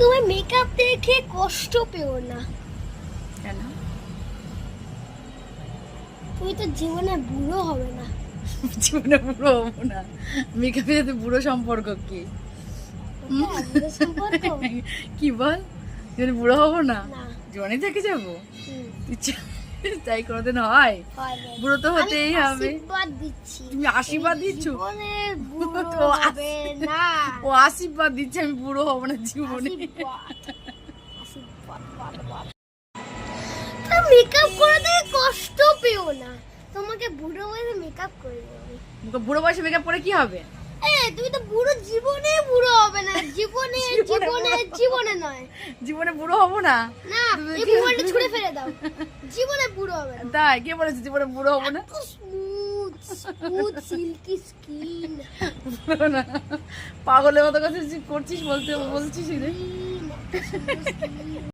তুমি মেকআপ দেখে কষ্ট পেও না। কেন? তুমি তো জীবনে বুড়ো হবে না। জীবনে বুড়ো হবো না? মেকআপের সাথে বুড়ো সম্পর্ক কি? হ্যাঁ, বুড়ো সম্পর্ক? কি বল, জীবনে বুড়ো হবো না? না। জীবনে থেকে যাবো? হুম, তাই কোনোদিন হয়? হয় না। বুড়ো তো হতেই আমি হবে। আশীর্বাদ দিচ্ছি। তুমি আশীর্বাদ দিচ্ছ? জীবনে বুড়ো তো হবে না। ও আশীর্বাদ দিচ্ছে আমি বুড়ো হবো না জীবনে। মেকআপ করে দেখে কষ্ট পেও না। তোমাকে বুড়ো বয়সে মেকআপ করে দেবে। বুড়ো বয়সে মেকআপ করে কি হবে? তুমি তো বুড়ো জীবনে বুড়ো হবে না। জীবনে জীবনে জীবনে নয়। জীবনে বুড়ো হবো না? না, এই মোবাইলটা ছুঁড়ে ফেলে দাও। জীবনে বুড়ো হবে না। তাই কে বলেছে জীবনে বুড়ো হবো না? Smooth smooth silky skin. বুড়ো না, পাগলের মতো কথা করছিস, বলছিস রে।